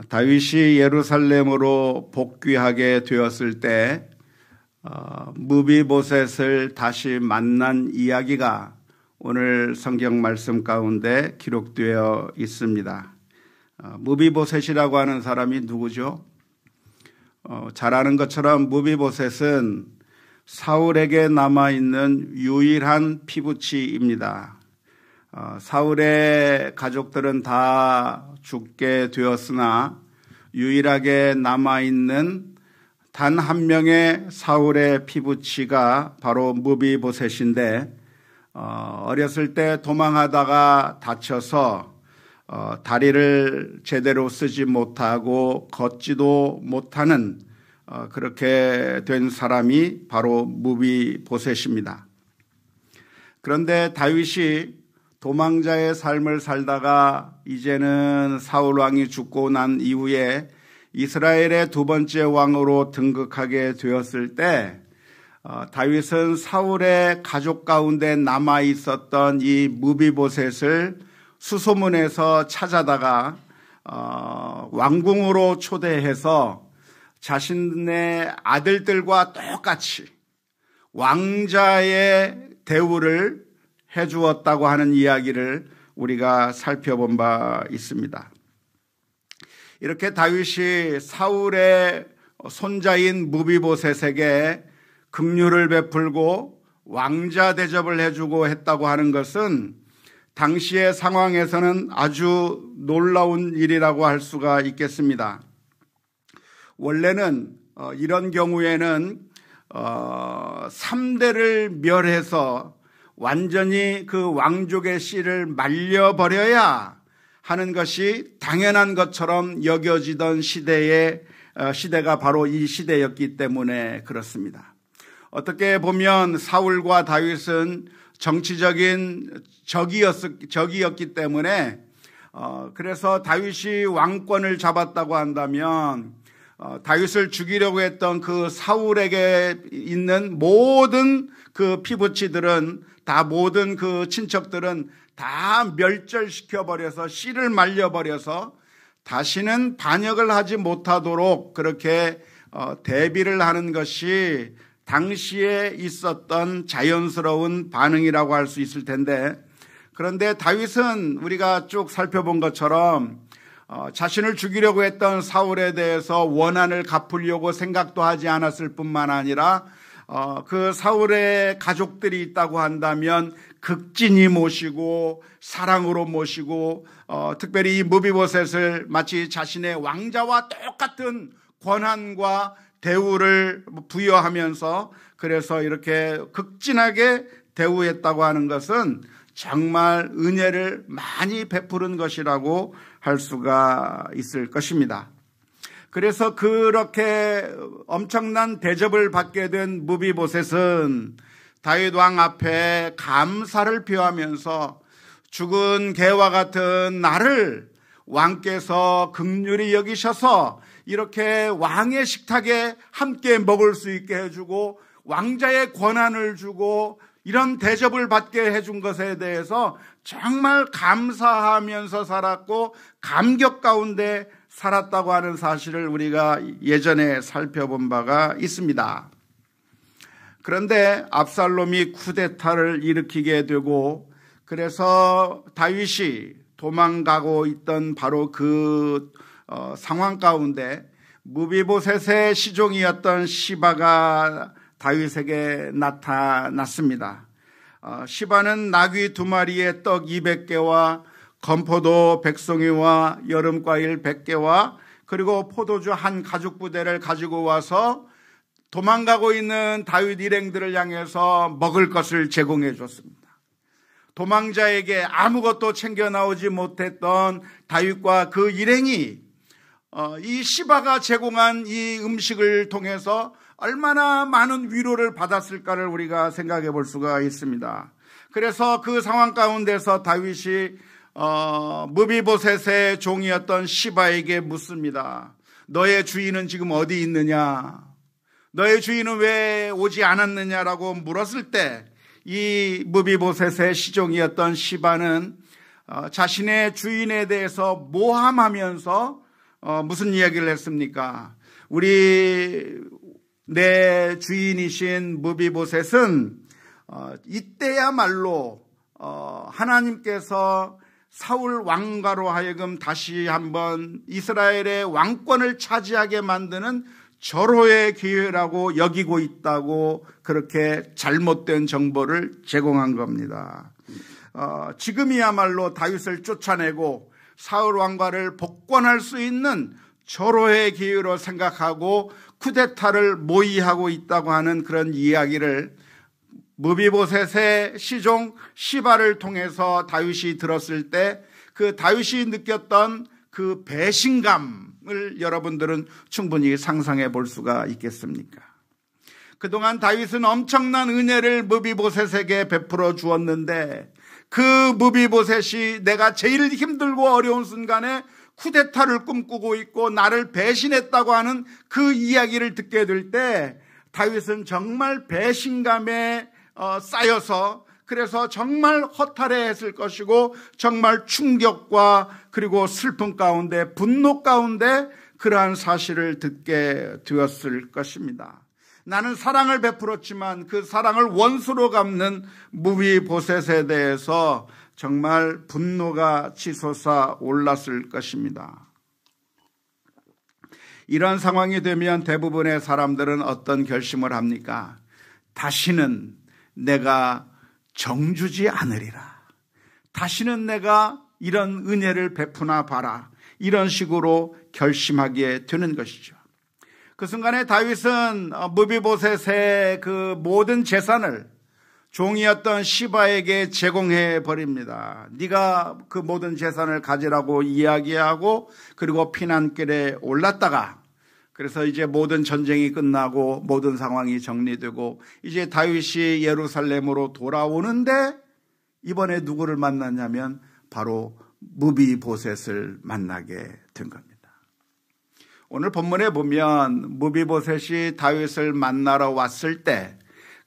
다윗이 예루살렘으로 복귀하게 되었을 때 무비보셋을 다시 만난 이야기가 오늘 성경 말씀 가운데 기록되어 있습니다. 무비보셋이라고 하는 사람이 누구죠? 잘 아는 것처럼 무비보셋은 사울에게 남아있는 유일한 피부치입니다. 사울의 가족들은 다 죽게 되었으나 유일하게 남아있는 단 한 명의 사울의 피부치가 바로 무비보셋인데 어렸을 때 도망하다가 다쳐서 다리를 제대로 쓰지 못하고 걷지도 못하는 그렇게 된 사람이 바로 무비보셋입니다. 그런데 다윗이 도망자의 삶을 살다가 이제는 사울 왕이 죽고 난 이후에 이스라엘의 두 번째 왕으로 등극하게 되었을 때 다윗은 사울의 가족 가운데 남아 있었던 이 무비보셋을 수소문해서 찾아다가 왕궁으로 초대해서 자신의 아들들과 똑같이 왕자의 대우를 해주었다고 하는 이야기를 우리가 살펴본 바 있습니다. 이렇게 다윗이 사울의 손자인 무비보셋에게 긍휼을 베풀고 왕자 대접을 해주고 했다고 하는 것은 당시의 상황에서는 아주 놀라운 일이라고 할 수가 있겠습니다. 원래는 이런 경우에는 3대를 멸해서 완전히 그 왕족의 씨를 말려버려야 하는 것이 당연한 것처럼 여겨지던 시대가 바로 이 시대였기 때문에 그렇습니다. 어떻게 보면 사울과 다윗은 정치적인 적이었기 때문에 그래서 다윗이 왕권을 잡았다고 한다면 다윗을 죽이려고 했던 그 사울에게 있는 모든 그 피부치들은 다 모든 그 친척들은 다 멸절시켜버려서 씨를 말려버려서 다시는 반역을 하지 못하도록 그렇게 대비를 하는 것이 당시에 있었던 자연스러운 반응이라고 할 수 있을 텐데, 그런데 다윗은 우리가 쭉 살펴본 것처럼 자신을 죽이려고 했던 사울에 대해서 원한을 갚으려고 생각도 하지 않았을 뿐만 아니라 그 사울의 가족들이 있다고 한다면 극진히 모시고 사랑으로 모시고 특별히 이 무비보셋을 마치 자신의 왕자와 똑같은 권한과 대우를 부여하면서 그래서 이렇게 극진하게 대우했다고 하는 것은 정말 은혜를 많이 베푸는 것이라고 할 수가 있을 것입니다. 그래서 그렇게 엄청난 대접을 받게 된 무비보셋은 다윗 왕 앞에 감사를 표하면서 죽은 개와 같은 나를 왕께서 긍휼히 여기셔서 이렇게 왕의 식탁에 함께 먹을 수 있게 해주고 왕자의 권한을 주고 이런 대접을 받게 해준 것에 대해서 정말 감사하면서 살았고 감격 가운데 살았다고 하는 사실을 우리가 예전에 살펴본 바가 있습니다. 그런데 압살롬이 쿠데타를 일으키게 되고 그래서 다윗이 도망가고 있던 바로 그 상황 가운데 무비보셋의 시종이었던 시바가 다윗에게 나타났습니다. 시바는 나귀 2마리에 떡 200개와 건포도 100송이와 여름과일 100개와 그리고 포도주 한 가죽 부대를 가지고 와서 도망가고 있는 다윗 일행들을 향해서 먹을 것을 제공해 줬습니다. 도망자에게 아무것도 챙겨 나오지 못했던 다윗과 그 일행이 이 시바가 제공한 이 음식을 통해서 얼마나 많은 위로를 받았을까를 우리가 생각해 볼 수가 있습니다. 그래서 그 상황 가운데서 다윗이 무비보셋의 종이었던 시바에게 묻습니다. 너의 주인은 지금 어디 있느냐? 너의 주인은 왜 오지 않았느냐라고 물었을 때 이 무비보셋의 시종이었던 시바는 자신의 주인에 대해서 모함하면서 무슨 이야기를 했습니까? 내 주인이신 무비보셋은 이때야말로 하나님께서 사울 왕가로 하여금 다시 한번 이스라엘의 왕권을 차지하게 만드는 절호의 기회라고 여기고 있다고 그렇게 잘못된 정보를 제공한 겁니다. 지금이야말로 다윗을 쫓아내고 사울 왕가를 복권할 수 있는 절호의 기회로 생각하고 쿠데타를 모의하고 있다고 하는 그런 이야기를 무비보셋의 시종 시바를 통해서 다윗이 들었을 때 그 다윗이 느꼈던 그 배신감을 여러분들은 충분히 상상해 볼 수가 있겠습니까? 그동안 다윗은 엄청난 은혜를 무비보셋에게 베풀어 주었는데 그 무비보셋이 내가 제일 힘들고 어려운 순간에 쿠데타를 꿈꾸고 있고 나를 배신했다고 하는 그 이야기를 듣게 될 때 다윗은 정말 배신감에 쌓여서 그래서 정말 허탈해했을 것이고 정말 충격과 그리고 슬픔 가운데 분노 가운데 그러한 사실을 듣게 되었을 것입니다. 나는 사랑을 베풀었지만 그 사랑을 원수로 갚는 무비보셋에 대해서 정말 분노가 치솟아 올랐을 것입니다. 이런 상황이 되면 대부분의 사람들은 어떤 결심을 합니까? 다시는 내가 정주지 않으리라. 다시는 내가 이런 은혜를 베푸나 봐라. 이런 식으로 결심하게 되는 것이죠. 그 순간에 다윗은 무비보셋의 그 모든 재산을 종이었던 시바에게 제공해 버립니다. 네가 그 모든 재산을 가지라고 이야기하고 그리고 피난길에 올랐다가 그래서 이제 모든 전쟁이 끝나고 모든 상황이 정리되고 이제 다윗이 예루살렘으로 돌아오는데 이번에 누구를 만났냐면 바로 무비보셋을 만나게 된 겁니다. 오늘 본문에 보면 무비보셋이 다윗을 만나러 왔을 때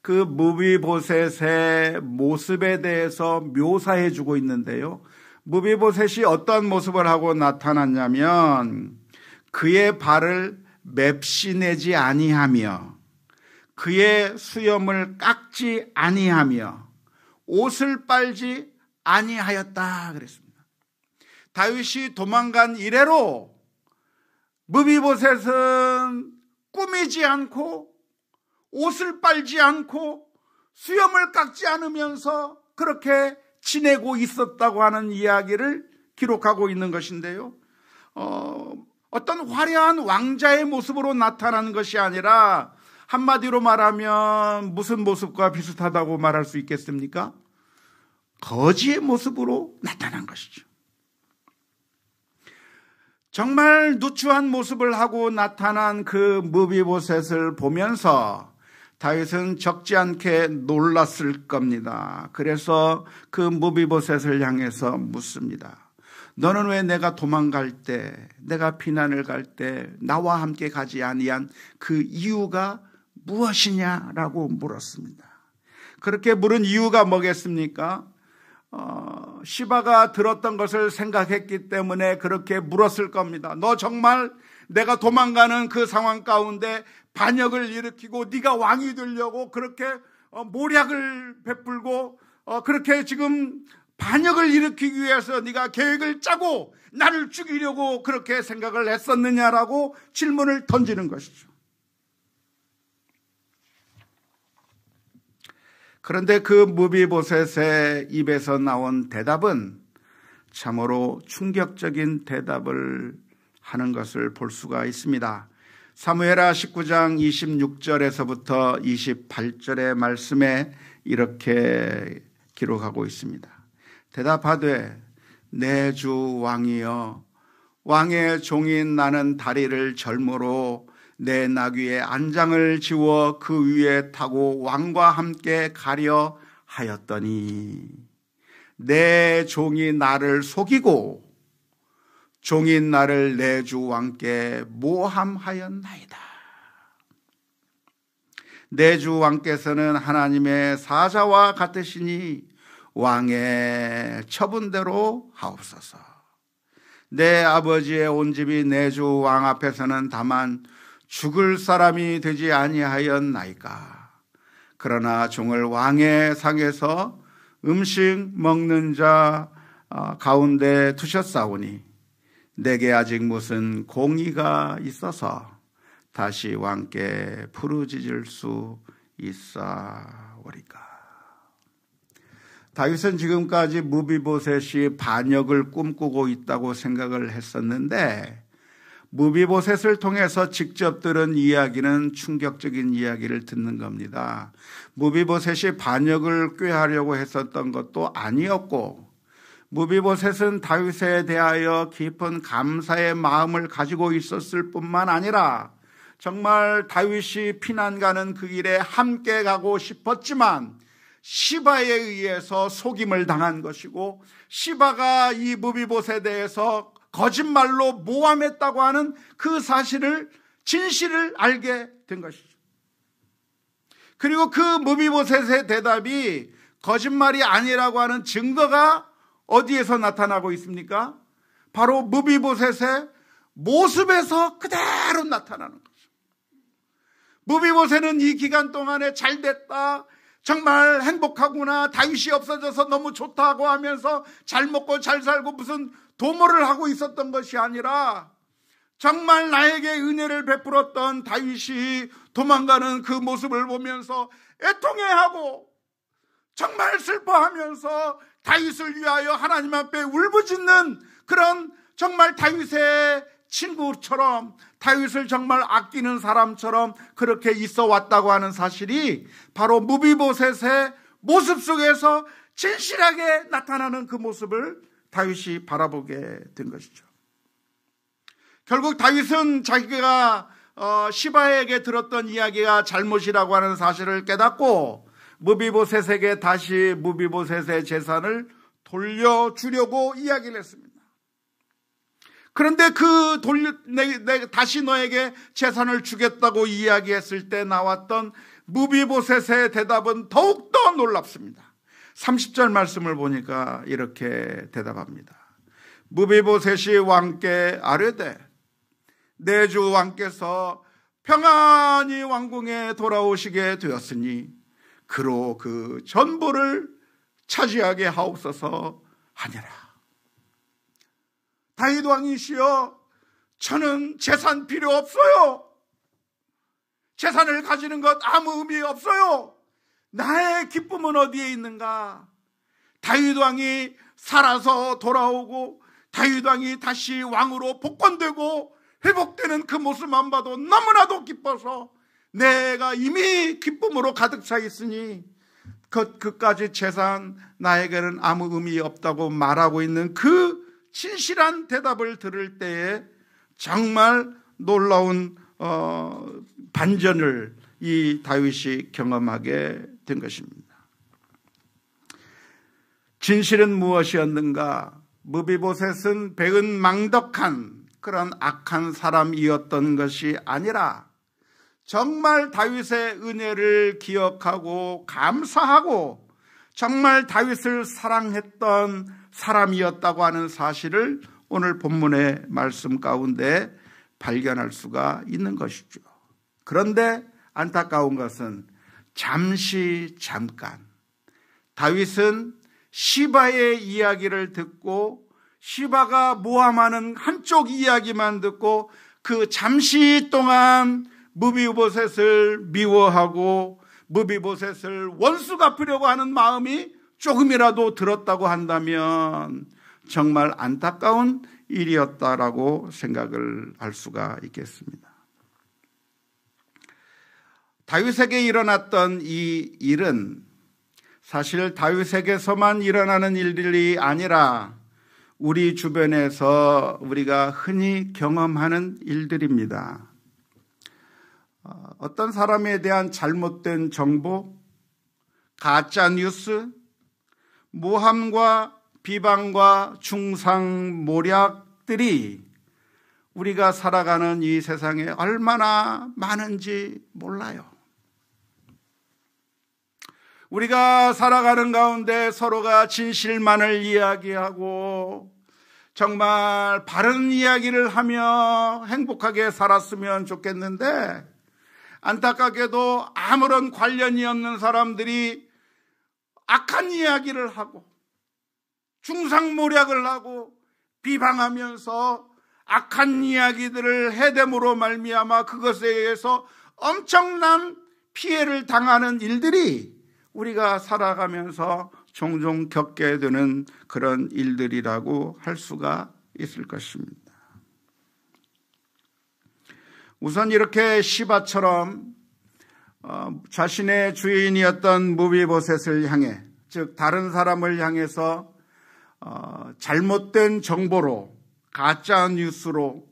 그 무비보셋의 모습에 대해서 묘사해 주고 있는데요. 무비보셋이 어떤 모습을 하고 나타났냐면 그의 발을 맵시내지 아니하며 그의 수염을 깎지 아니하며 옷을 빨지 아니하였다 그랬습니다. 다윗이 도망간 이래로 무비보셋은 꾸미지 않고 옷을 빨지 않고 수염을 깎지 않으면서 그렇게 지내고 있었다고 하는 이야기를 기록하고 있는 것인데요. 어떤 화려한 왕자의 모습으로 나타나는 것이 아니라 한마디로 말하면 무슨 모습과 비슷하다고 말할 수 있겠습니까? 거지의 모습으로 나타난 것이죠. 정말 누추한 모습을 하고 나타난 그 무비보셋을 보면서 다윗은 적지 않게 놀랐을 겁니다. 그래서 그 무비보셋을 향해서 묻습니다. 너는 왜 내가 도망갈 때, 내가 피난을 갈 때 나와 함께 가지 아니한 그 이유가 무엇이냐라고 물었습니다. 그렇게 물은 이유가 뭐겠습니까? 시바가 들었던 것을 생각했기 때문에 그렇게 물었을 겁니다. 너 정말 내가 도망가는 그 상황 가운데 반역을 일으키고 네가 왕이 되려고 그렇게 모략을 베풀고 그렇게 지금 반역을 일으키기 위해서 네가 계획을 짜고 나를 죽이려고 그렇게 생각을 했었느냐라고 질문을 던지는 것이죠. 그런데 그 무비보셋의 입에서 나온 대답은 참으로 충격적인 대답을 하는 것을 볼 수가 있습니다. 사무엘하 19장 26절에서부터 28절의 말씀에 이렇게 기록하고 있습니다. 대답하되 내 주 왕이여 왕의 종인 나는 다리를 절므로 내 나귀의 안장을 지워 그 위에 타고 왕과 함께 가려 하였더니 내 종이 나를 속이고 종인 나를 내 주 왕께 모함하였나이다. 내 주 왕께서는 하나님의 사자와 같으시니 왕의 처분대로 하옵소서. 내 아버지의 온 집이 내 주 왕 앞에서는 다만 죽을 사람이 되지 아니하였나이까. 그러나 종을 왕의 상에서 음식 먹는 자 가운데 두셨사오니 내게 아직 무슨 공의가 있어서 다시 왕께 부르짖을 수 있사오리까. 다윗은 지금까지 무비보셋이 반역을 꿈꾸고 있다고 생각을 했었는데 무비보셋을 통해서 직접 들은 이야기는 충격적인 이야기를 듣는 겁니다. 무비보셋이 반역을 꾀하려고 했었던 것도 아니었고, 무비보셋은 다윗에 대하여 깊은 감사의 마음을 가지고 있었을 뿐만 아니라 정말 다윗이 피난 가는 그 길에 함께 가고 싶었지만 시바에 의해서 속임을 당한 것이고, 시바가 이 무비보셋에 대해서 거짓말로 모함했다고 하는 그 사실을, 진실을 알게 된 것이죠. 그리고 그 무비보셋의 대답이 거짓말이 아니라고 하는 증거가 어디에서 나타나고 있습니까? 바로 무비보셋의 모습에서 그대로 나타나는 거죠. 무비보셋은 이 기간 동안에 잘 됐다, 정말 행복하구나, 다윗이 없어져서 너무 좋다고 하면서 잘 먹고 잘 살고 무슨 도모를 하고 있었던 것이 아니라 정말 나에게 은혜를 베풀었던 다윗이 도망가는 그 모습을 보면서 애통해하고 정말 슬퍼하면서 다윗을 위하여 하나님 앞에 울부짖는 그런 정말 다윗의 친구처럼, 다윗을 정말 아끼는 사람처럼 그렇게 있어 왔다고 하는 사실이 바로 무비보셋의 모습 속에서 진실하게 나타나는 그 모습을 다윗이 바라보게 된 것이죠. 결국 다윗은 자기가 시바에게 들었던 이야기가 잘못이라고 하는 사실을 깨닫고 무비보셋에게 다시 무비보셋의 재산을 돌려주려고 이야기를 했습니다. 그런데 다시 너에게 재산을 주겠다고 이야기했을 때 나왔던 무비보셋의 대답은 더욱더 놀랍습니다. 30절 말씀을 보니까 이렇게 대답합니다. 무비보셋이 왕께 아뢰되 내 주 왕께서 평안히 왕궁에 돌아오시게 되었으니 그로 그 전부를 차지하게 하옵소서 하니라. 다윗 왕이시여, 저는 재산 필요 없어요. 재산을 가지는 것 아무 의미 없어요. 나의 기쁨은 어디에 있는가? 다윗 왕이 살아서 돌아오고 다윗 왕이 다시 왕으로 복권되고 회복되는 그 모습만 봐도 너무나도 기뻐서 내가 이미 기쁨으로 가득 차 있으니 그까지 재산 나에게는 아무 의미 없다고 말하고 있는 그 진실한 대답을 들을 때에 정말 놀라운 반전을 이 다윗이 경험하게 된 것입니다. 진실은 무엇이었는가? 무비보셋은 배은망덕한 그런 악한 사람이었던 것이 아니라 정말 다윗의 은혜를 기억하고 감사하고 정말 다윗을 사랑했던 사람이었다고 하는 사실을 오늘 본문의 말씀 가운데 발견할 수가 있는 것이죠. 그런데 안타까운 것은 잠깐 다윗은 시바의 이야기를 듣고 시바가 모함하는 한쪽 이야기만 듣고 그 잠시 동안 무비보셋을 미워하고 무비보셋을 원수 갚으려고 하는 마음이 조금이라도 들었다고 한다면 정말 안타까운 일이었다라고 생각을 할 수가 있겠습니다. 다윗에게 일어났던 이 일은 사실 다윗에게서만 일어나는 일들이 아니라 우리 주변에서 우리가 흔히 경험하는 일들입니다. 어떤 사람에 대한 잘못된 정보, 가짜 뉴스, 모함과 비방과 중상모략들이 우리가 살아가는 이 세상에 얼마나 많은지 몰라요. 우리가 살아가는 가운데 서로가 진실만을 이야기하고 정말 바른 이야기를 하며 행복하게 살았으면 좋겠는데, 안타깝게도 아무런 관련이 없는 사람들이 악한 이야기를 하고 중상모략을 하고 비방하면서 악한 이야기들을 해댐으로 말미암아 그것에 의해서 엄청난 피해를 당하는 일들이 우리가 살아가면서 종종 겪게 되는 그런 일들이라고 할 수가 있을 것입니다. 우선 이렇게 시바처럼 자신의 주인이었던 무비보셋을 향해, 즉 다른 사람을 향해서 잘못된 정보로, 가짜 뉴스로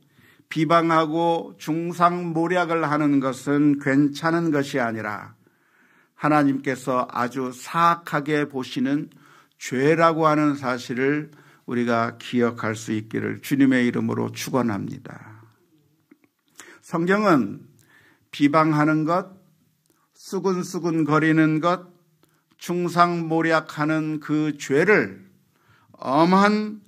비방하고 중상모략을 하는 것은 괜찮은 것이 아니라 하나님께서 아주 사악하게 보시는 죄라고 하는 사실을 우리가 기억할 수 있기를 주님의 이름으로 축원합니다. 성경은 비방하는 것, 수근수근거리는 것, 중상모략하는 그 죄를 엄한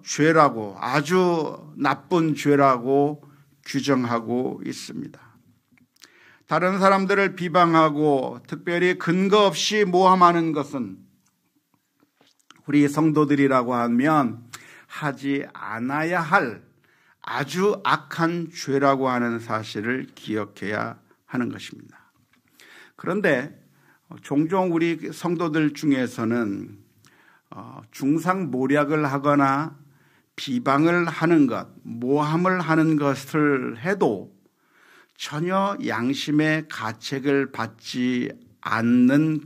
죄라고, 아주 나쁜 죄라고 규정하고 있습니다. 다른 사람들을 비방하고 특별히 근거 없이 모함하는 것은 우리 성도들이라고 하면 하지 않아야 할 아주 악한 죄라고 하는 사실을 기억해야 하는 것입니다. 그런데 종종 우리 성도들 중에서는 중상모략을 하거나 비방을 하는 것, 모함을 하는 것을 해도 전혀 양심의 가책을 받지 않는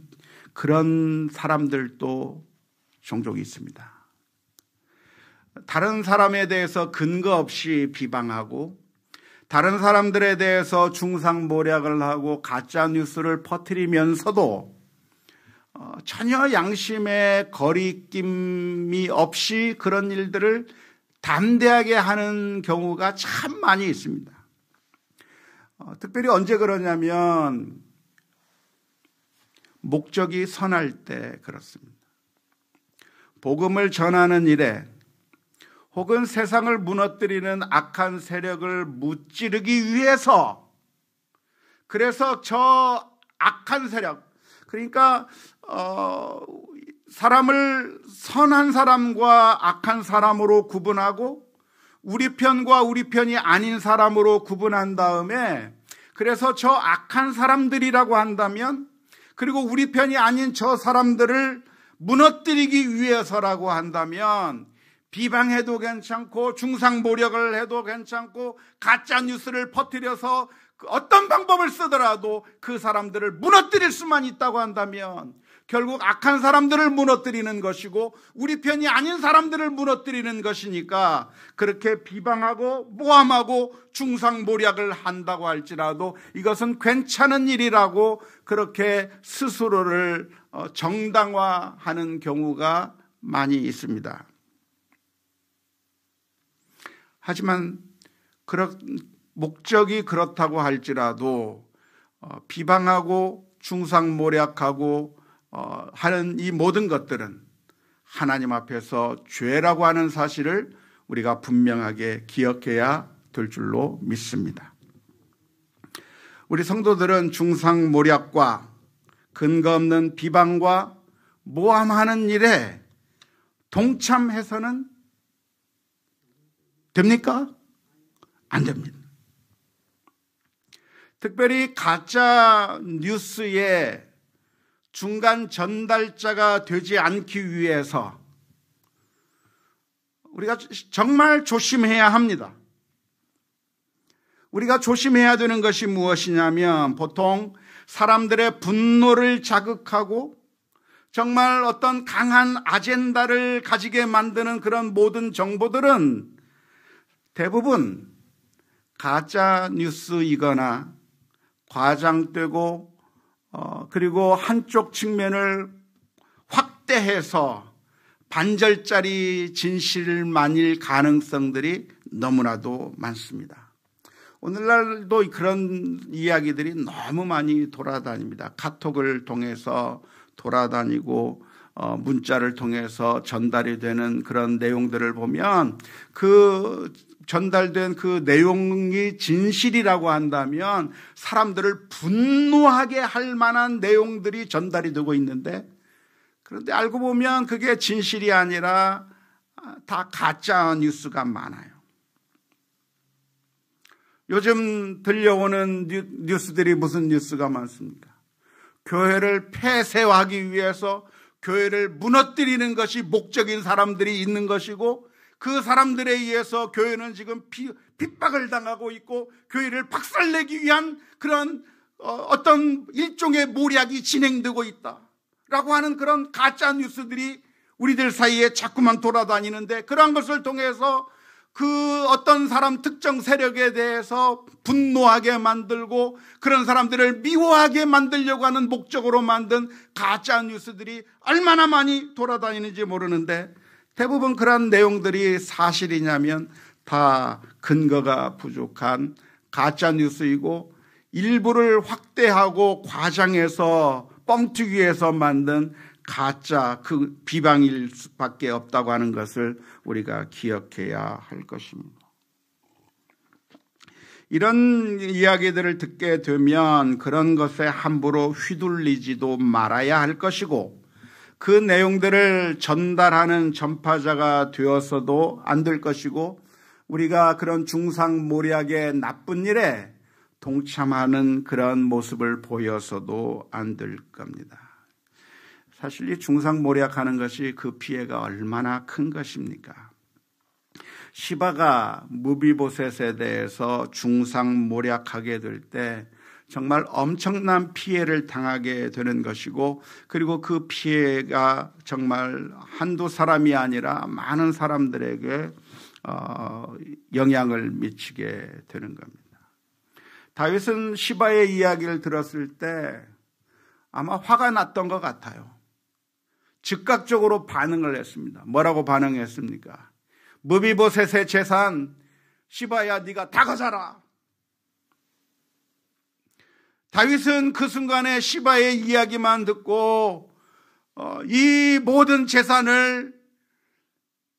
그런 사람들도 종종 있습니다. 다른 사람에 대해서 근거 없이 비방하고 다른 사람들에 대해서 중상모략을 하고 가짜 뉴스를 퍼뜨리면서도 전혀 양심의 거리낌이 없이 그런 일들을 담대하게 하는 경우가 참 많이 있습니다. 특별히 언제 그러냐면 목적이 선할 때 그렇습니다. 복음을 전하는 일에 혹은 세상을 무너뜨리는 악한 세력을 무찌르기 위해서, 그래서 저 악한 세력, 그러니까 사람을 선한 사람과 악한 사람으로 구분하고 우리 편과 우리 편이 아닌 사람으로 구분한 다음에, 그래서 저 악한 사람들이라고 한다면, 그리고 우리 편이 아닌 저 사람들을 무너뜨리기 위해서라고 한다면 비방해도 괜찮고 중상모략을 해도 괜찮고 가짜 뉴스를 퍼뜨려서 어떤 방법을 쓰더라도 그 사람들을 무너뜨릴 수만 있다고 한다면 결국 악한 사람들을 무너뜨리는 것이고 우리 편이 아닌 사람들을 무너뜨리는 것이니까, 그렇게 비방하고 모함하고 중상모략을 한다고 할지라도 이것은 괜찮은 일이라고 그렇게 스스로를 정당화하는 경우가 많이 있습니다. 하지만 목적이 그렇다고 할지라도 비방하고 중상모략하고 하는 이 모든 것들은 하나님 앞에서 죄라고 하는 사실을 우리가 분명하게 기억해야 될 줄로 믿습니다. 우리 성도들은 중상모략과 근거 없는 비방과 모함하는 일에 동참해서는 됩니까? 안 됩니다. 특별히 가짜 뉴스의 중간 전달자가 되지 않기 위해서 우리가 정말 조심해야 합니다. 우리가 조심해야 되는 것이 무엇이냐면, 보통 사람들의 분노를 자극하고 정말 어떤 강한 아젠다를 가지게 만드는 그런 모든 정보들은 대부분 가짜 뉴스이거나 과장되고 그리고 한쪽 측면을 확대해서 반절짜리 진실만일 가능성들이 너무나도 많습니다. 오늘날도 그런 이야기들이 너무 많이 돌아다닙니다. 카톡을 통해서 돌아다니고 문자를 통해서 전달이 되는 그런 내용들을 보면 그 전달된 그 내용이 진실이라고 한다면 사람들을 분노하게 할 만한 내용들이 전달이 되고 있는데, 그런데 알고 보면 그게 진실이 아니라 다 가짜 뉴스가 많아요. 요즘 들려오는 뉴스들이 무슨 뉴스가 많습니까? 교회를 폐쇄하기 위해서 교회를 무너뜨리는 것이 목적인 사람들이 있는 것이고, 그 사람들에 의해서 교회는 지금 핍박을 당하고 있고 교회를 박살내기 위한 그런 어떤 일종의 모략이 진행되고 있다라고 하는 그런 가짜 뉴스들이 우리들 사이에 자꾸만 돌아다니는데, 그러한 것을 통해서 그 어떤 사람 특정 세력에 대해서 분노하게 만들고 그런 사람들을 미워하게 만들려고 하는 목적으로 만든 가짜 뉴스들이 얼마나 많이 돌아다니는지 모르는데, 대부분 그런 내용들이 사실이냐면 다 근거가 부족한 가짜 뉴스이고 일부를 확대하고 과장해서 뻥튀기 위해서 만든 가짜 그 비방일 수밖에 없다고 하는 것을 우리가 기억해야 할 것입니다. 이런 이야기들을 듣게 되면 그런 것에 함부로 휘둘리지도 말아야 할 것이고, 그 내용들을 전달하는 전파자가 되어서도 안 될 것이고, 우리가 그런 중상모략의 나쁜 일에 동참하는 그런 모습을 보여서도 안 될 겁니다. 사실 이 중상모략하는 것이 그 피해가 얼마나 큰 것입니까? 시바가 무비보셋에 대해서 중상모략하게 될 때 정말 엄청난 피해를 당하게 되는 것이고, 그리고 그 피해가 정말 한두 사람이 아니라 많은 사람들에게 영향을 미치게 되는 겁니다. 다윗은 시바의 이야기를 들었을 때 아마 화가 났던 것 같아요. 즉각적으로 반응을 했습니다. 뭐라고 반응했습니까? 무비보셋의 재산, 시바야 네가 다 가져라. 다윗은 그 순간에 시바의 이야기만 듣고 이 모든 재산을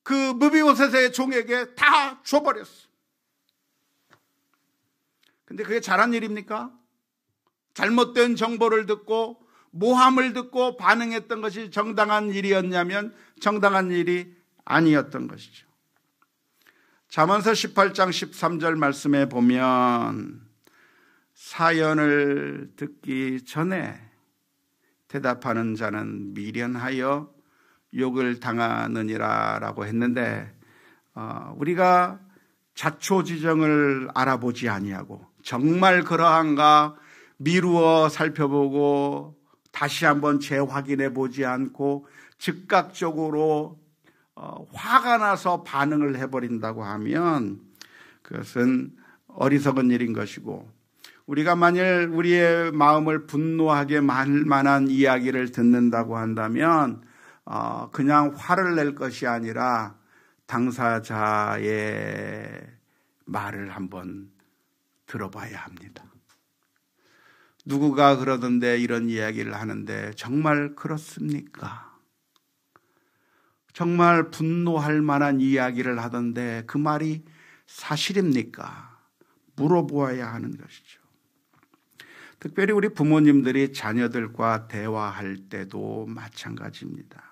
그 무비보셋의 종에게 다 줘버렸어. 근데 그게 잘한 일입니까? 잘못된 정보를 듣고 모함을 듣고 반응했던 것이 정당한 일이었냐면 정당한 일이 아니었던 것이죠. 잠언서 18장 13절 말씀에 보면 사연을 듣기 전에 대답하는 자는 미련하여 욕을 당하느니라 라고 했는데, 우리가 자초지정을 알아보지 아니하고 정말 그러한가 미루어 살펴보고 다시 한번 재확인해 보지 않고 즉각적으로 화가 나서 반응을 해버린다고 하면 그것은 어리석은 일인 것이고, 우리가 만일 우리의 마음을 분노하게 할 만한 이야기를 듣는다고 한다면 그냥 화를 낼 것이 아니라 당사자의 말을 한번 들어봐야 합니다. 누구가 그러던데 이런 이야기를 하는데 정말 그렇습니까? 정말 분노할 만한 이야기를 하던데 그 말이 사실입니까? 물어보아야 하는 것이죠. 특별히 우리 부모님들이 자녀들과 대화할 때도 마찬가지입니다.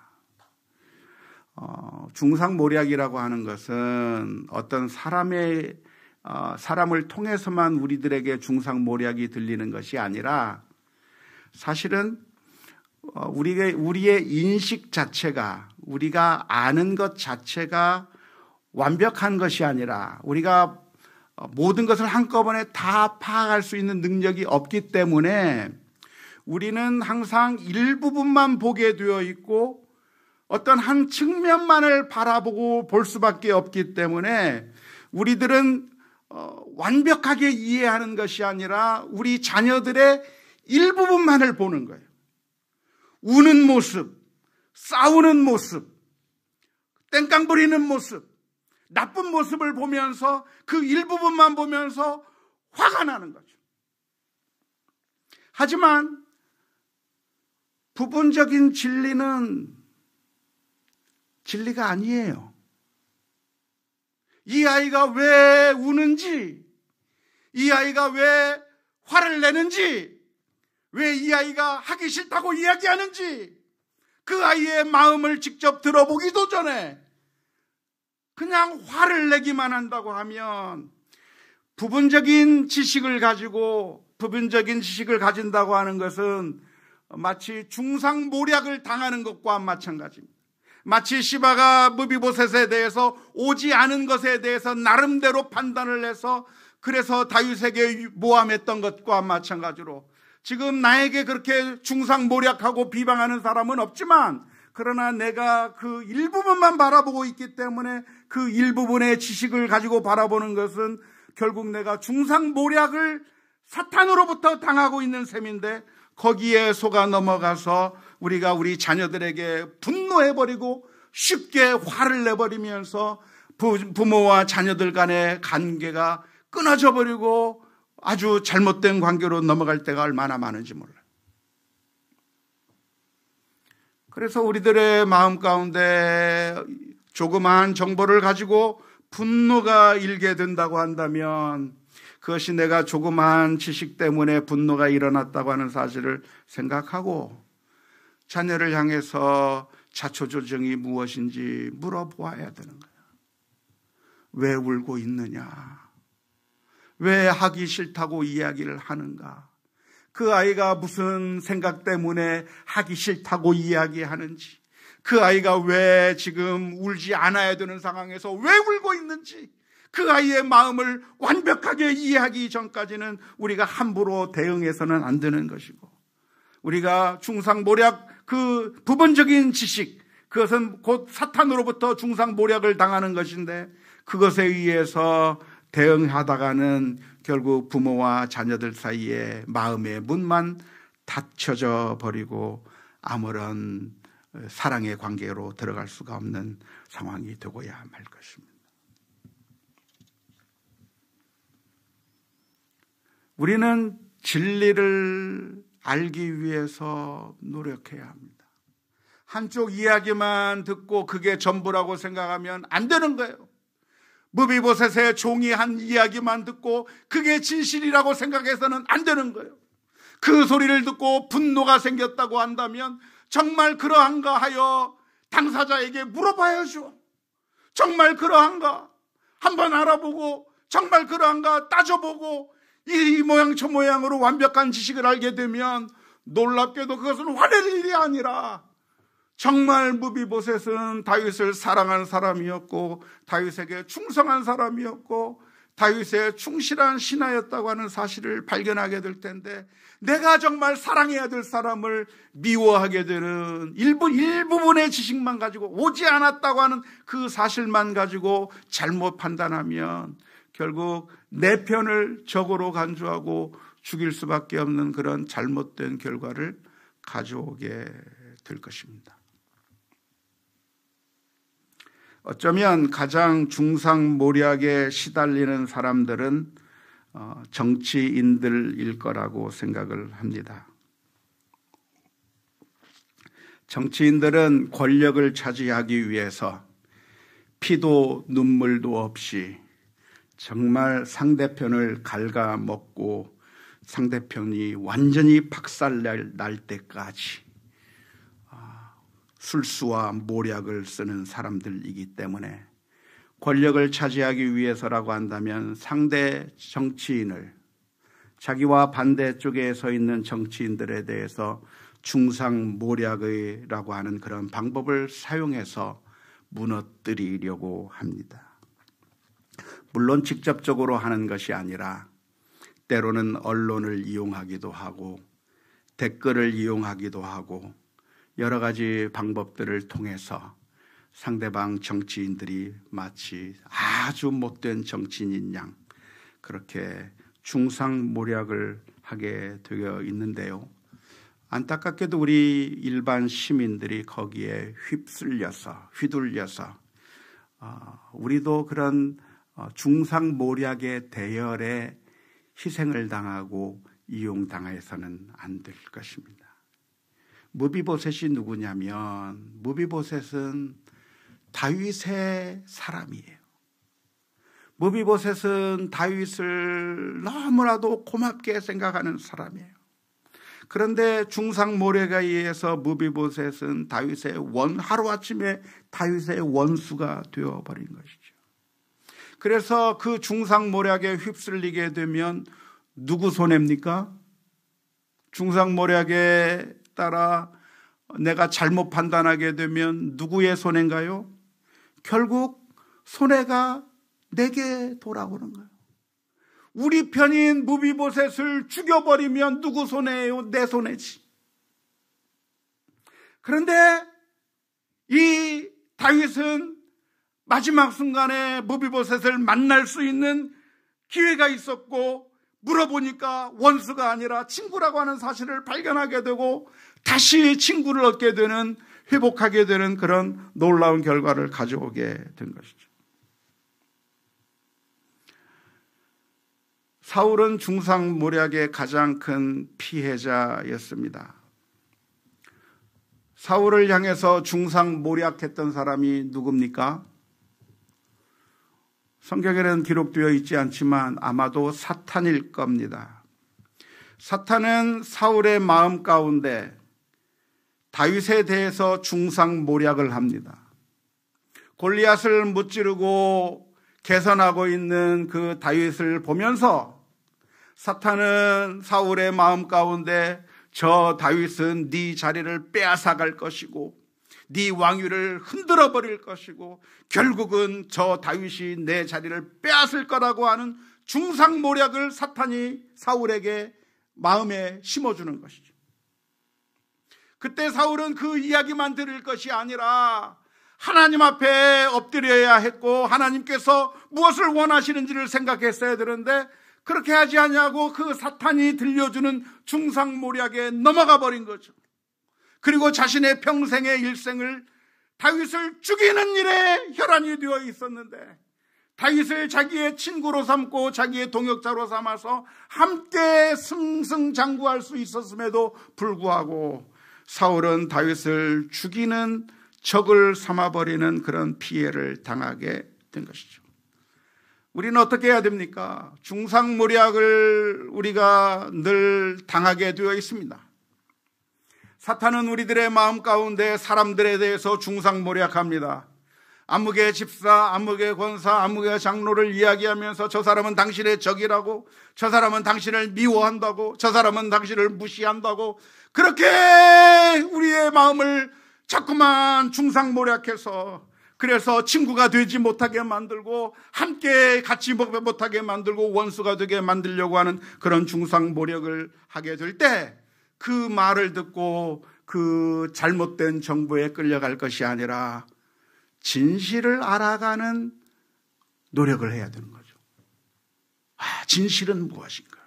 중상모략이라고 하는 것은 어떤 사람을 통해서만 우리들에게 중상모략이 들리는 것이 아니라 사실은 우리의 인식 자체가, 우리가 아는 것 자체가 완벽한 것이 아니라 우리가 모든 것을 한꺼번에 다 파악할 수 있는 능력이 없기 때문에 우리는 항상 일부분만 보게 되어 있고 어떤 한 측면만을 바라보고 볼 수밖에 없기 때문에 우리들은 완벽하게 이해하는 것이 아니라 우리 자녀들의 일부분만을 보는 거예요. 우는 모습, 싸우는 모습, 땡깡 부리는 모습, 나쁜 모습을 보면서 그 일부분만 보면서 화가 나는 거죠. 하지만 부분적인 진리는 진리가 아니에요. 이 아이가 왜 우는지, 이 아이가 왜 화를 내는지, 왜 이 아이가 하기 싫다고 이야기하는지 그 아이의 마음을 직접 들어보기도 전에 그냥 화를 내기만 한다고 하면 부분적인 지식을 가진다고 하는 것은 마치 중상모략을 당하는 것과 마찬가지입니다. 마치 시바가 무비보셋에 대해서 오지 않은 것에 대해서 나름대로 판단을 해서 그래서 다윗에게 모함했던 것과 마찬가지로 지금 나에게 그렇게 중상모략하고 비방하는 사람은 없지만 그러나 내가 그 일부분만 바라보고 있기 때문에 그 일부분의 지식을 가지고 바라보는 것은 결국 내가 중상모략을 사탄으로부터 당하고 있는 셈인데 거기에 속아 넘어가서 우리가 우리 자녀들에게 분노해버리고 쉽게 화를 내버리면서 부모와 자녀들 간의 관계가 끊어져 버리고 아주 잘못된 관계로 넘어갈 때가 얼마나 많은지 몰라요. 그래서 우리들의 마음 가운데 조그마한 정보를 가지고 분노가 일게 된다고 한다면 그것이 내가 조그마한 지식 때문에 분노가 일어났다고 하는 사실을 생각하고 자녀를 향해서 자초조정이 무엇인지 물어보아야 되는 거예요. 왜 울고 있느냐? 왜 하기 싫다고 이야기를 하는가? 그 아이가 무슨 생각 때문에 하기 싫다고 이야기하는지, 그 아이가 왜 지금 울지 않아야 되는 상황에서 왜 울고 있는지, 그 아이의 마음을 완벽하게 이해하기 전까지는 우리가 함부로 대응해서는 안 되는 것이고, 우리가 중상모략, 그 부분적인 지식, 그것은 곧 사탄으로부터 중상모략을 당하는 것인데 그것에 의해서 대응하다가는 결국 부모와 자녀들 사이에 마음의 문만 닫혀져 버리고 아무런 사랑의 관계로 들어갈 수가 없는 상황이 되고야 말 것입니다. 우리는 진리를 알기 위해서 노력해야 합니다. 한쪽 이야기만 듣고 그게 전부라고 생각하면 안 되는 거예요. 무비보셋의 종이 한 이야기만 듣고 그게 진실이라고 생각해서는 안 되는 거예요. 그 소리를 듣고 분노가 생겼다고 한다면 정말 그러한가 하여 당사자에게 물어봐야죠. 정말 그러한가? 한번 알아보고 정말 그러한가 따져보고 이 모양 저 모양으로 완벽한 지식을 알게 되면 놀랍게도 그것은 화낼 일이 아니라 정말 무비보셋은 다윗을 사랑하는 사람이었고 다윗에게 충성한 사람이었고 다윗의 충실한 신하였다고 하는 사실을 발견하게 될 텐데 내가 정말 사랑해야 될 사람을 미워하게 되는 일부분의 지식만 가지고 오지 않았다고 하는 그 사실만 가지고 잘못 판단하면 결국 내 편을 적으로 간주하고 죽일 수밖에 없는 그런 잘못된 결과를 가져오게 될 것입니다. 어쩌면 가장 중상모략에 시달리는 사람들은 정치인들일 거라고 생각을 합니다. 정치인들은 권력을 차지하기 위해서 피도 눈물도 없이 정말 상대편을 갉아먹고 상대편이 완전히 박살날 때까지 술수와 모략을 쓰는 사람들이기 때문에 권력을 차지하기 위해서라고 한다면 상대 정치인을 자기와 반대쪽에 서 있는 정치인들에 대해서 중상모략이라고 하는 그런 방법을 사용해서 무너뜨리려고 합니다. 물론 직접적으로 하는 것이 아니라 때로는 언론을 이용하기도 하고 댓글을 이용하기도 하고 여러 가지 방법들을 통해서 상대방 정치인들이 마치 아주 못된 정치인인 양 그렇게 중상모략을 하게 되어 있는데요. 안타깝게도 우리 일반 시민들이 거기에 휘둘려서 우리도 그런 중상모략의 대열에 희생을 당하고 이용당해서는 안 될 것입니다. 무비보셋이 누구냐면 무비보셋은 다윗의 사람이에요. 무비보셋은 다윗을 너무나도 고맙게 생각하는 사람이에요. 그런데 중상모략에 의해서 무비보셋은 하루아침에 다윗의 원수가 되어버린 것이죠. 그래서 그 중상모략에 휩쓸리게 되면 누구 손해입니까? 중상모략에 따라 내가 잘못 판단하게 되면 누구의 손해인가요? 결국 손해가 내게 돌아오는 거예요. 우리 편인 무비보셋을 죽여버리면 누구 손해예요? 내 손해지. 그런데 이 다윗은 마지막 순간에 무비보셋을 만날 수 있는 기회가 있었고, 물어보니까 원수가 아니라 친구라고 하는 사실을 발견하게 되고 다시 친구를 얻게 되는, 회복하게 되는 그런 놀라운 결과를 가져오게 된 것이죠. 사울은 중상모략의 가장 큰 피해자였습니다. 사울을 향해서 중상모략했던 사람이 누굽니까? 성경에는 기록되어 있지 않지만 아마도 사탄일 겁니다. 사탄은 사울의 마음 가운데 다윗에 대해서 중상모략을 합니다. 골리앗을 무찌르고 개선하고 있는 그 다윗을 보면서 사탄은 사울의 마음 가운데 저 다윗은 네 자리를 빼앗아갈 것이고 네 왕위를 흔들어 버릴 것이고 결국은 저 다윗이 내 자리를 빼앗을 거라고 하는 중상모략을 사탄이 사울에게 마음에 심어주는 것이죠. 그때 사울은 그 이야기만 들을 것이 아니라 하나님 앞에 엎드려야 했고 하나님께서 무엇을 원하시는지를 생각했어야 되는데 그렇게 하지 않냐고 그 사탄이 들려주는 중상모략에 넘어가 버린 거죠. 그리고 자신의 평생의 일생을 다윗을 죽이는 일에 혈안이 되어 있었는데 다윗을 자기의 친구로 삼고 자기의 동역자로 삼아서 함께 승승장구할 수 있었음에도 불구하고 사울은 다윗을 죽이는 적을 삼아버리는 그런 피해를 당하게 된 것이죠. 우리는 어떻게 해야 됩니까? 중상모략을 우리가 늘 당하게 되어 있습니다. 사탄은 우리들의 마음 가운데 사람들에 대해서 중상모략합니다. 암흑의 집사, 암흑의 권사, 암흑의 장로를 이야기하면서 저 사람은 당신의 적이라고, 저 사람은 당신을 미워한다고, 저 사람은 당신을 무시한다고, 그렇게 우리의 마음을 자꾸만 중상모략해서 그래서 친구가 되지 못하게 만들고 함께 같이 못하게 만들고 원수가 되게 만들려고 하는 그런 중상모략을 하게 될 때 그 말을 듣고 그 잘못된 정보에 끌려갈 것이 아니라 진실을 알아가는 노력을 해야 되는 거죠. 진실은 무엇인가?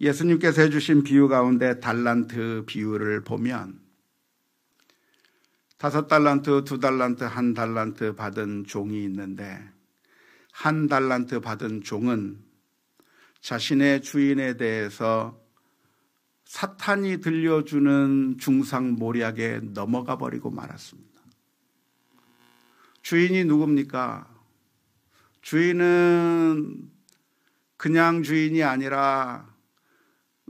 예수님께서 해주신 비유 가운데 달란트 비유를 보면 5달란트, 2달란트, 1달란트 받은 종이 있는데 1달란트 받은 종은 자신의 주인에 대해서 사탄이 들려주는 중상모략에 넘어가 버리고 말았습니다. 주인이 누굽니까? 주인은 그냥 주인이 아니라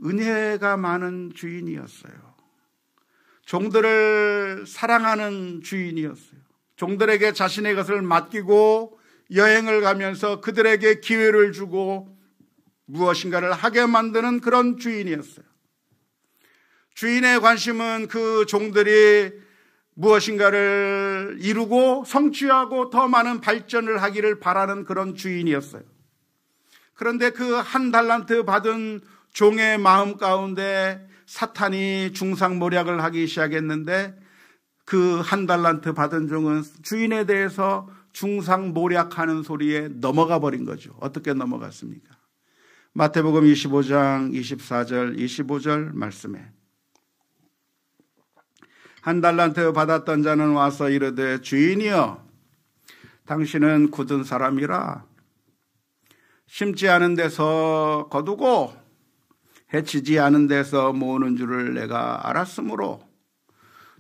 은혜가 많은 주인이었어요. 종들을 사랑하는 주인이었어요. 종들에게 자신의 것을 맡기고 여행을 가면서 그들에게 기회를 주고 무엇인가를 하게 만드는 그런 주인이었어요. 주인의 관심은 그 종들이 무엇인가를 이루고 성취하고 더 많은 발전을 하기를 바라는 그런 주인이었어요. 그런데 그 1달란트 받은 종의 마음 가운데 사탄이 중상모략을 하기 시작했는데 그 1달란트 받은 종은 주인에 대해서 중상모략하는 소리에 넘어가 버린 거죠. 어떻게 넘어갔습니까? 마태복음 25장 24절 25절 말씀에 1달란트 받았던 자는 와서 이르되 주인이여 당신은 굳은 사람이라 심지 않은 데서 거두고 해치지 않은 데서 모으는 줄을 내가 알았으므로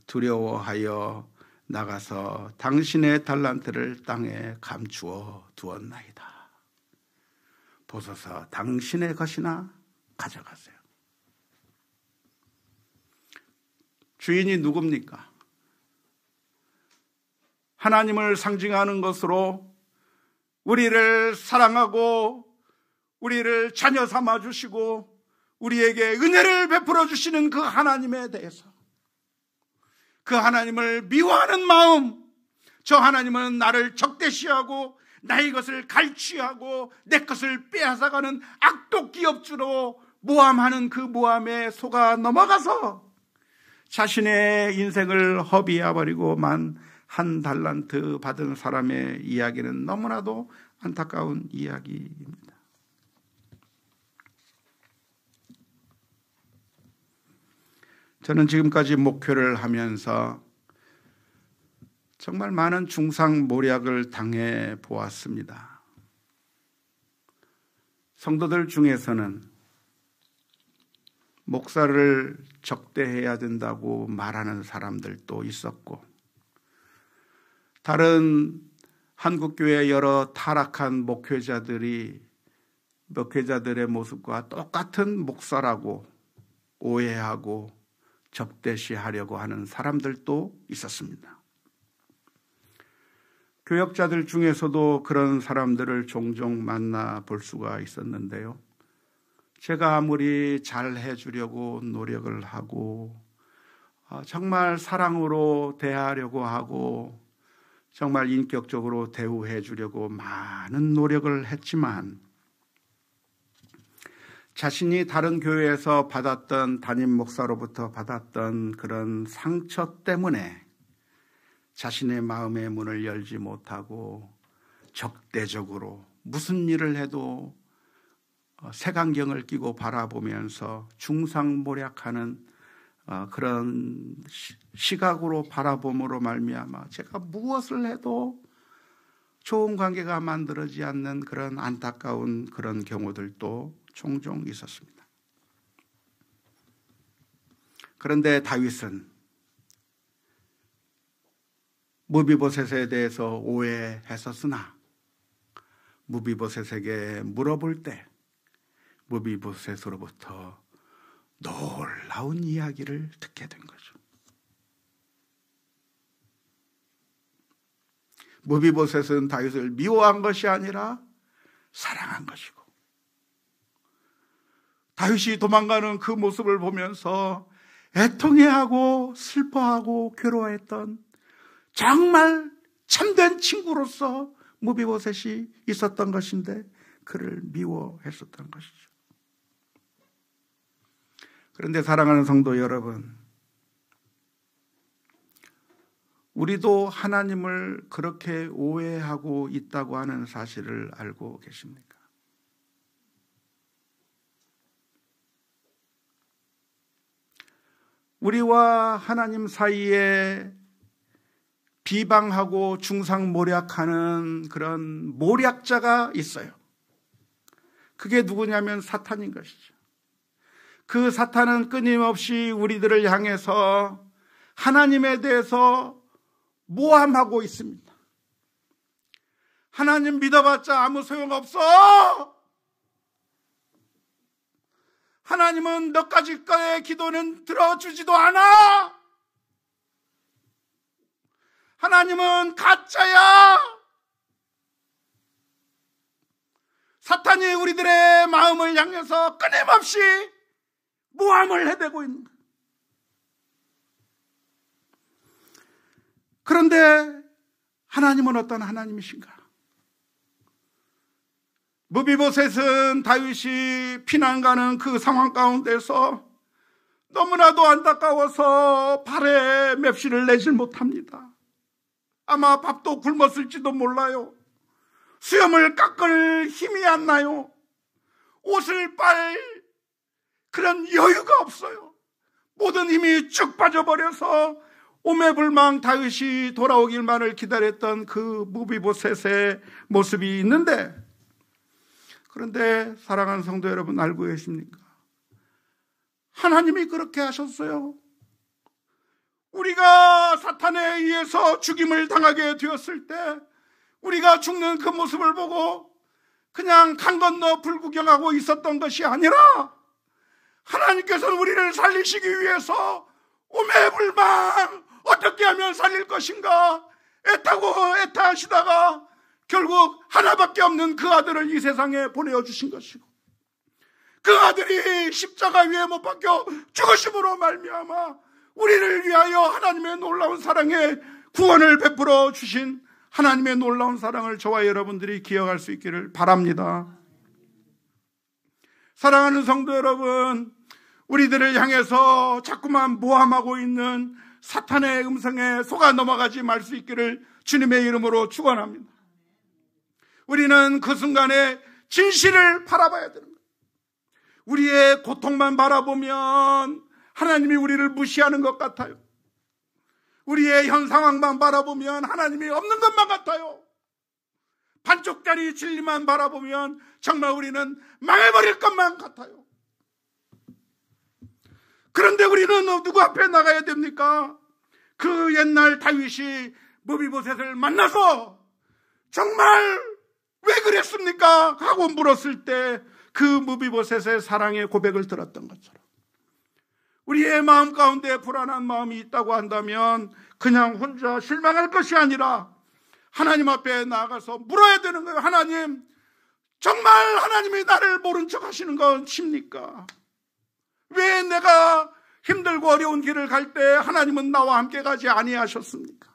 두려워하여 나가서 당신의 달란트를 땅에 감추어 두었나이다. 보소서, 당신의 것이나 가져가세요. 주인이 누굽니까? 하나님을 상징하는 것으로 우리를 사랑하고 우리를 자녀 삼아 주시고 우리에게 은혜를 베풀어 주시는 그 하나님에 대해서, 그 하나님을 미워하는 마음, 저 하나님은 나를 적대시하고 나의 것을 갈취하고 내 것을 빼앗아가는 악독 기업주로 모함하는 그 모함에 속아 넘어가서 자신의 인생을 허비해버리고 한 달란트 받은 사람의 이야기는 너무나도 안타까운 이야기입니다. 저는 지금까지 목회를 하면서 정말 많은 중상모략을 당해 보았습니다. 성도들 중에서는 목사를 적대해야 된다고 말하는 사람들도 있었고, 다른 한국교회 여러 타락한 목회자들의 모습과 똑같은 목사라고 오해하고 적대시하려고 하는 사람들도 있었습니다. 교역자들 중에서도 그런 사람들을 종종 만나 볼 수가 있었는데요. 제가 아무리 잘해 주려고 노력을 하고 정말 사랑으로 대하려고 하고 정말 인격적으로 대우해 주려고 많은 노력을 했지만, 자신이 다른 교회에서 받았던 담임 목사로부터 받았던 그런 상처 때문에 자신의 마음의 문을 열지 못하고 적대적으로 무슨 일을 해도 색안경을 끼고 바라보면서 중상모략하는 그런 시각으로 바라봄으로 말미암아 제가 무엇을 해도 좋은 관계가 만들어지지 않는 그런 안타까운 그런 경우들도 종종 있었습니다. 그런데 다윗은 무비보셋에 대해서 오해했었으나 무비보셋에게 물어볼 때 무비보셋으로부터 놀라운 이야기를 듣게 된 거죠. 무비보셋은 다윗을 미워한 것이 아니라 사랑한 것이고, 다윗이 도망가는 그 모습을 보면서 애통해하고 슬퍼하고 괴로워했던 정말 참된 친구로서 무비보셋이 있었던 것인데 그를 미워했었던 것이죠. 그런데 사랑하는 성도 여러분, 우리도 하나님을 그렇게 오해하고 있다고 하는 사실을 알고 계십니까? 우리와 하나님 사이에 비방하고 중상모략하는 그런 모략자가 있어요. 그게 누구냐면 사탄인 것이죠. 그 사탄은 끊임없이 우리들을 향해서 하나님에 대해서 모함하고 있습니다. 하나님 믿어봤자 아무 소용없어. 하나님은 너까지 거의 기도는 들어주지도 않아. 하나님은 가짜야. 사탄이 우리들의 마음을 향해서 끊임없이 모함을 해대고 있는 거예요. 그런데 하나님은 어떤 하나님이신가? 무비보셋은 다윗이 피난가는 그 상황 가운데서 너무나도 안타까워서 발에 맵시를 내질 못합니다. 아마 밥도 굶었을지도 몰라요. 수염을 깎을 힘이 안 나요. 옷을 빨 그런 여유가 없어요. 모든 힘이 쭉 빠져버려서 오매불망 다윗이 돌아오길만을 기다렸던 그 무비보셋의 모습이 있는데, 그런데 사랑하는 성도 여러분, 알고 계십니까? 하나님이 그렇게 하셨어요. 우리가 사탄에 의해서 죽임을 당하게 되었을 때 우리가 죽는 그 모습을 보고 그냥 강 건너 불구경하고 있었던 것이 아니라 하나님께서는 우리를 살리시기 위해서 오매불망 어떻게 하면 살릴 것인가 애타하시다가 결국 하나밖에 없는 그 아들을 이 세상에 보내주신 것이고, 그 아들이 십자가 위에 못 박혀 죽으심으로 말미암아 우리를 위하여 하나님의 놀라운 사랑에 구원을 베풀어 주신 하나님의 놀라운 사랑을 저와 여러분들이 기억할 수 있기를 바랍니다. 사랑하는 성도 여러분, 우리들을 향해서 자꾸만 모함하고 있는 사탄의 음성에 속아 넘어가지 말 수 있기를 주님의 이름으로 축원합니다. 우리는 그 순간에 진실을 바라봐야 되는 거예요. 우리의 고통만 바라보면 하나님이 우리를 무시하는 것 같아요. 우리의 현 상황만 바라보면 하나님이 없는 것만 같아요. 반쪽짜리 진리만 바라보면 정말 우리는 망해버릴 것만 같아요. 그런데 우리는 누구 앞에 나가야 됩니까? 그 옛날 다윗이 무비보셋을 만나서 정말 왜 그랬습니까? 하고 물었을 때 그 무비보셋의 사랑의 고백을 들었던 것처럼 우리의 마음 가운데 불안한 마음이 있다고 한다면 그냥 혼자 실망할 것이 아니라 하나님 앞에 나아가서 물어야 되는 거예요. 하나님, 정말 하나님이 나를 모른 척 하시는 것입니까? 왜 내가 힘들고 어려운 길을 갈 때 하나님은 나와 함께 가지 아니하셨습니까?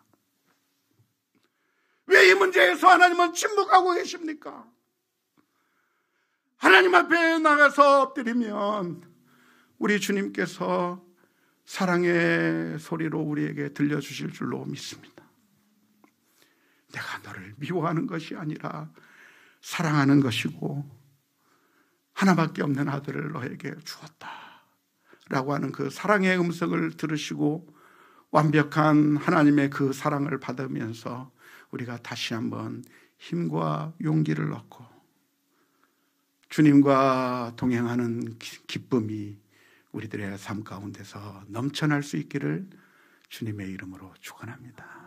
왜 이 문제에서 하나님은 침묵하고 계십니까? 하나님 앞에 나가서 엎드리면 우리 주님께서 사랑의 소리로 우리에게 들려주실 줄로 믿습니다. 내가 너를 미워하는 것이 아니라 사랑하는 것이고 하나밖에 없는 아들을 너에게 주었다 라고 하는 그 사랑의 음성을 들으시고 완벽한 하나님의 그 사랑을 받으면서 우리가 다시 한번 힘과 용기를 얻고 주님과 동행하는 기쁨이 우리들의 삶 가운데서 넘쳐날 수 있기를 주님의 이름으로 축원합니다.